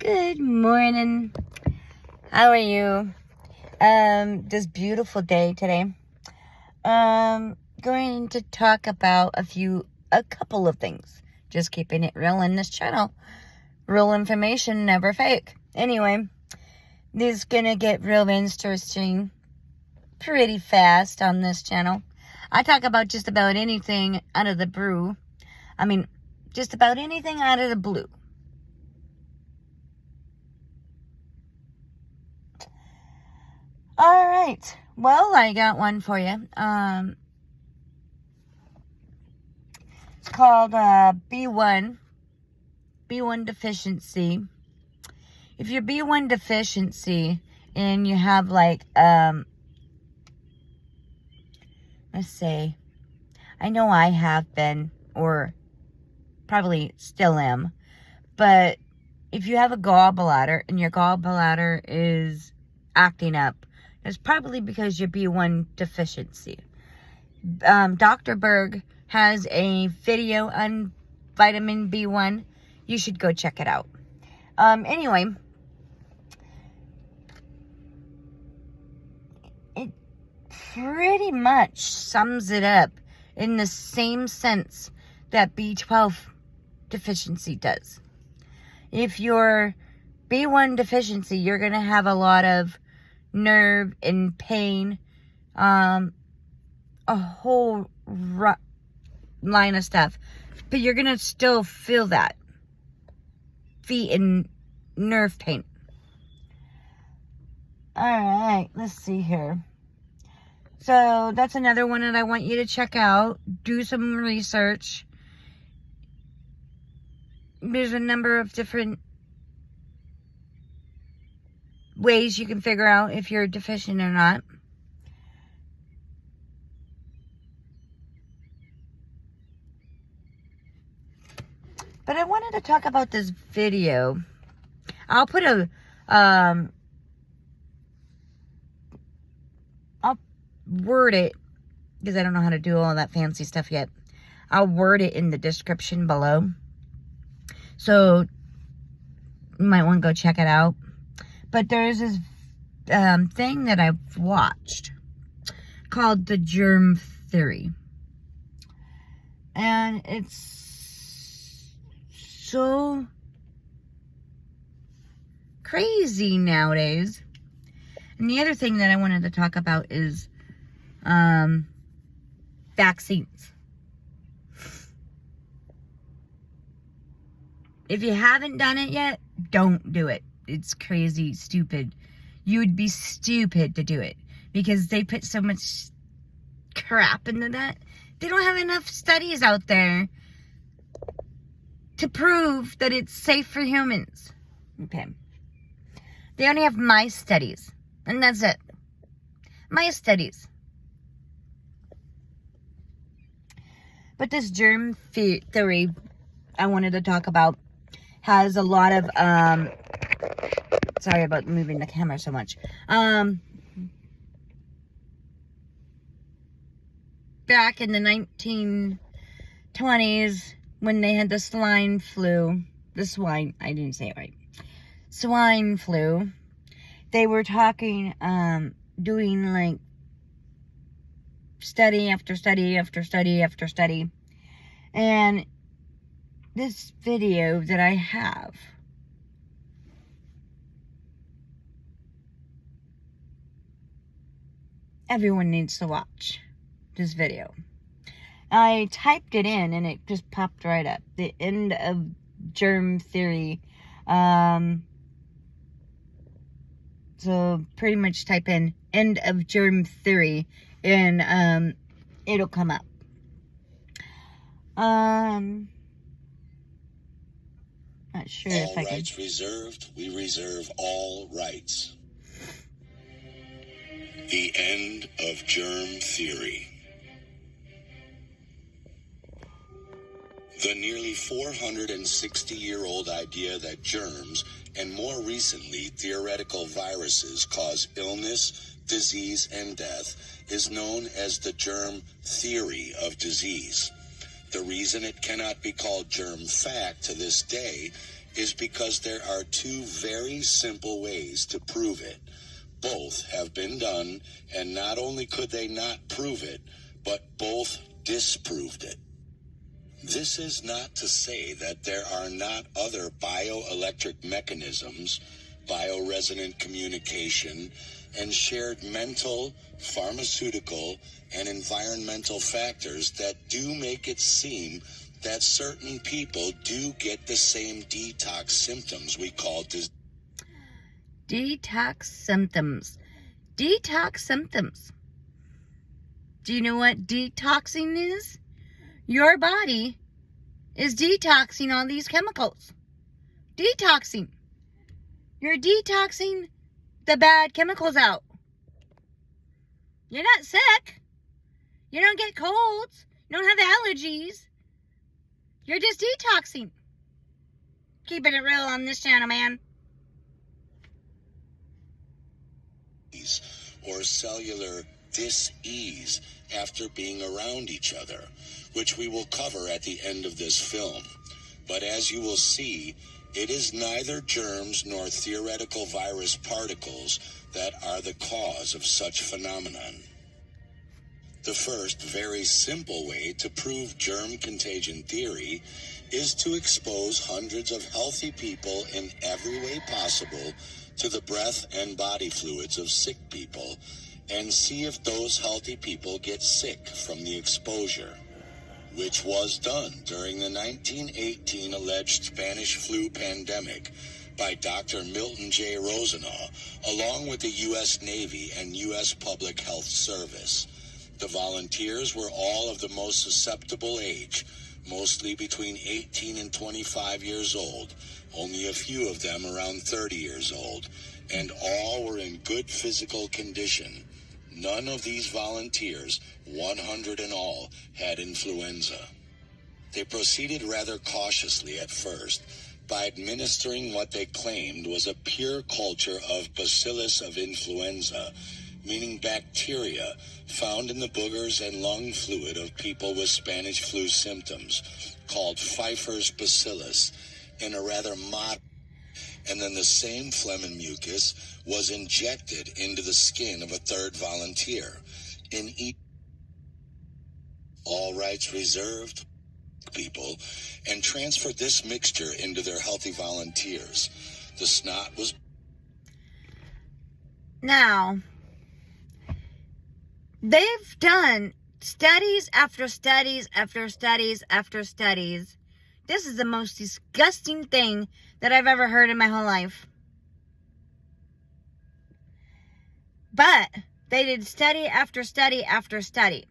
Good morning. How are you? This beautiful day today. Going to talk about a couple of things. Just keeping it real in this channel. Real information, never fake. Anyway, this is gonna get real interesting pretty fast on this channel. I talk about just about anything out of the blue. Just about anything out of the blue. All right. Well, I got one for you. It's called B1 deficiency. If you're B1 deficiency and you have let's say, I know I have been, or probably still am, but if you have a gallbladder and your gallbladder is acting up, it's probably because you're B1 deficiency. Dr. Berg has a video on vitamin B1. You should go check it out. Anyway, it pretty much sums it up in the same sense that B12 deficiency does. If you're B1 deficiency, you're going to have a lot of nerve and pain, a whole line of stuff, but you're gonna still feel that feet and nerve pain. All right, let's see here. So that's another one that I want you to check out. Do some research. There's a number of different ways you can figure out if you're deficient or not. But I wanted to talk about this video. I'll put I'll word it, because I don't know how to do all that fancy stuff yet. I'll word it in the description below. So you might want to go check it out. But there's this thing that I've watched called the germ theory. And it's so crazy nowadays. And the other thing that I wanted to talk about is vaccines. If you haven't done it yet, don't do it. It's crazy, stupid. You would be stupid to do it because they put so much crap into that. They don't have enough studies out there to prove that it's safe for humans. Okay. They only have mice studies, and that's it. Mice studies. But this germ theory I wanted to talk about has a lot of sorry about moving the camera so much. Back in the 1920s, when they had the swine flu, swine flu, they were talking, doing like study after study after study after study. And this video that I have, everyone needs to watch this video. I typed it in and it just popped right up. The end of germ theory. So pretty much type in end of germ theory and it'll come up. Not sure if I can. All rights reserved. We reserve all rights. The end of germ theory. The nearly 460-year-old idea that germs, and more recently theoretical viruses, cause illness, disease, and death is known as the germ theory of disease. The reason it cannot be called germ fact to this day is because there are two very simple ways to prove it. Both have been done, and not only could they not prove it, but both disproved it. This is not to say that there are not other bioelectric mechanisms, bioresonant communication, and shared mental, pharmaceutical, and environmental factors that do make it seem that certain people do get the same detox symptoms we call detox symptoms. Detox symptoms. Do you know what detoxing is? Your body is detoxing all these chemicals. Detoxing. You're detoxing the bad chemicals out. You're not sick. You don't get colds. You don't have allergies. You're just detoxing. Keeping it real on this channel, man. Or cellular dis-ease after being around each other, which we will cover at the end of this film. But as you will see, it is neither germs nor theoretical virus particles that are the cause of such phenomenon. The first very simple way to prove germ contagion theory is to expose hundreds of healthy people in every way possible to the breath and body fluids of sick people and see if those healthy people get sick from the exposure, which was done during the 1918 alleged Spanish flu pandemic by Dr. Milton J. Rosenau, along with the U.S. Navy and U.S. Public Health Service. The volunteers were all of the most susceptible age, mostly between 18 and 25 years old, only a few of them around 30 years old, and all were in good physical condition. None of these volunteers, 100 in all, had influenza. They proceeded rather cautiously at first by administering what they claimed was a pure culture of bacillus of influenza, meaning bacteria found in the boogers and lung fluid of people with Spanish flu symptoms, called Pfeiffer's bacillus, in a rather moderate. And then the same phlegm and mucus was injected into the skin of a third volunteer. In each, all rights reserved, people, and transferred this mixture into their healthy volunteers. The snot was... Now, they've done studies after studies after studies after studies. This is the most disgusting thing that I've ever heard in my whole life. But they did study after study after study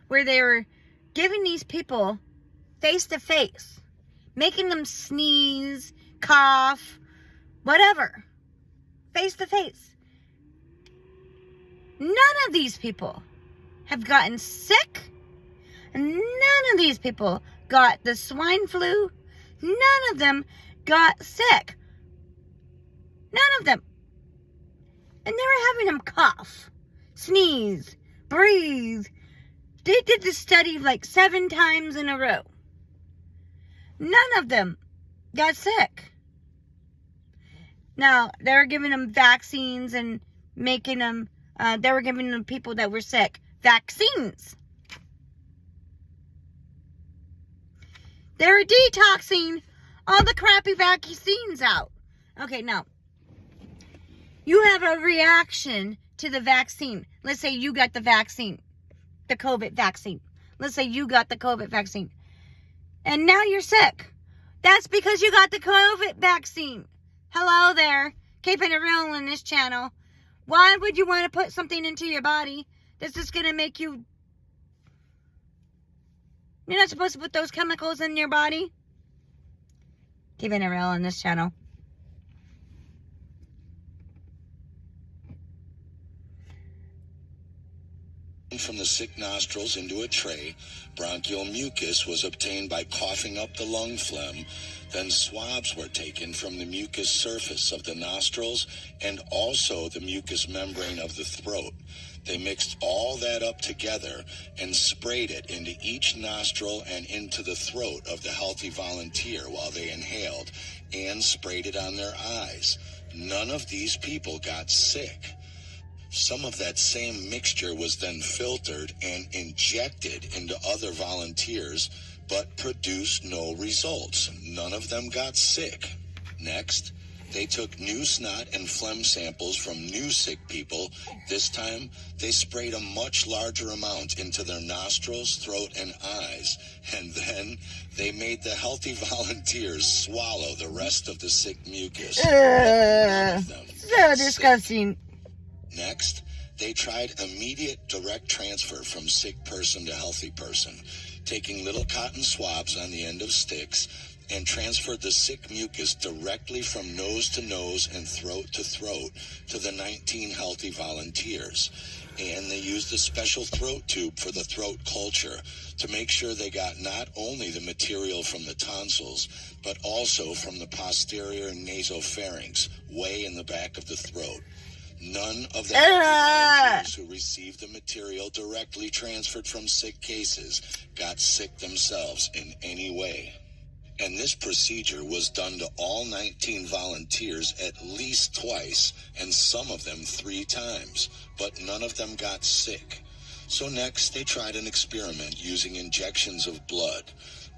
where they were giving these people face to face, making them sneeze, cough, whatever, face to face. None of these people have gotten sick. None of these people got the swine flu. None of them got sick. None of them. And they were having them cough, sneeze, breathe. They did the study like 7 times in a row. None of them got sick. Now, they were giving them vaccines and making them, they were giving them people that were sick vaccines. They were detoxing all the crappy vaccines out. Okay, now, you have a reaction to the vaccine. Let's say you got the vaccine, the COVID vaccine. Let's say you got the COVID vaccine. And now you're sick. That's because you got the COVID vaccine. Hello there. Keeping it real on this channel. Why would you want to put something into your body that's just going to make you... You're not supposed to put those chemicals in your body. Keeping it real on this channel. From the sick nostrils into a tray, bronchial mucus was obtained by coughing up the lung phlegm. Then swabs were taken from the mucus surface of the nostrils and also the mucous membrane of the throat. They mixed all that up together and sprayed it into each nostril and into the throat of the healthy volunteer while they inhaled, and sprayed it on their eyes. None of these people got sick. Some of that same mixture was then filtered and injected into other volunteers, but produced no results. None of them got sick. Next, they took new snot and phlegm samples from new sick people. This time, they sprayed a much larger amount into their nostrils, throat, and eyes. And then they made the healthy volunteers swallow the rest of the sick mucus. So disgusting. Next, they tried immediate direct transfer from sick person to healthy person, taking little cotton swabs on the end of sticks, and transferred the sick mucus directly from nose to nose and throat to throat to the 19 healthy volunteers. And they used a special throat tube for the throat culture to make sure they got not only the material from the tonsils, but also from the posterior nasopharynx, way in the back of the throat. None of the volunteers who received the material directly transferred from sick cases got sick themselves in any way. And this procedure was done to all 19 volunteers at least twice, and some of them 3 times, but none of them got sick. So next, they tried an experiment using injections of blood.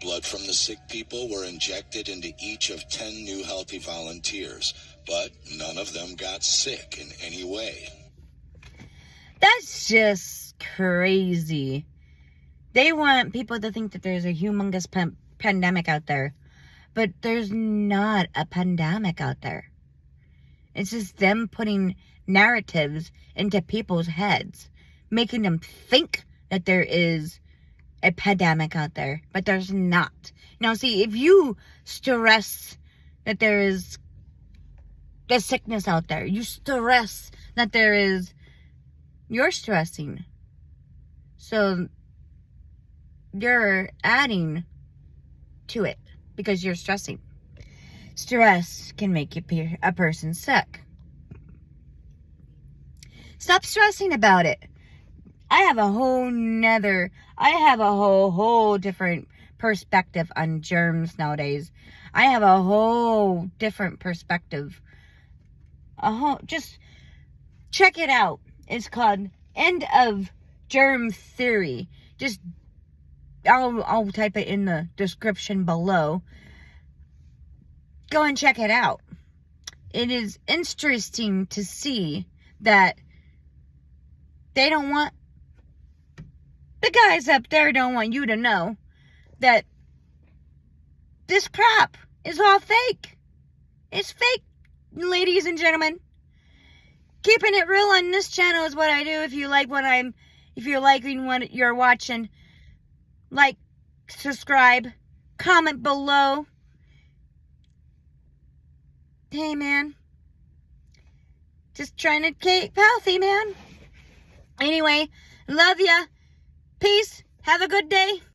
Blood from the sick people were injected into each of 10 new healthy volunteers, but none of them got sick in any way. That's just crazy. They want people to think that there's a humongous pandemic out there, but there's not a pandemic out there. It's just them putting narratives into people's heads, making them think that there is a pandemic out there, but there's not. Now, see, if you stress that there is a sickness out there, you stress that there is, you're stressing. So you're adding to it because you're stressing. Stress can make a person sick. Stop stressing about it. I have a whole different perspective on germs nowadays. I have a whole different perspective. Just check it out. It's called End of Germ Theory. Just I'll type it in the description below. Go and check it out. It is interesting to see that they don't want, the guys up there don't want you to know that this crap is all fake. It's fake, ladies and gentlemen. Keeping it real on this channel is what I do. If you're liking what you're watching, like, subscribe, comment below. Hey, man. Just trying to keep healthy, man. Anyway, love ya. Peace. Have a good day.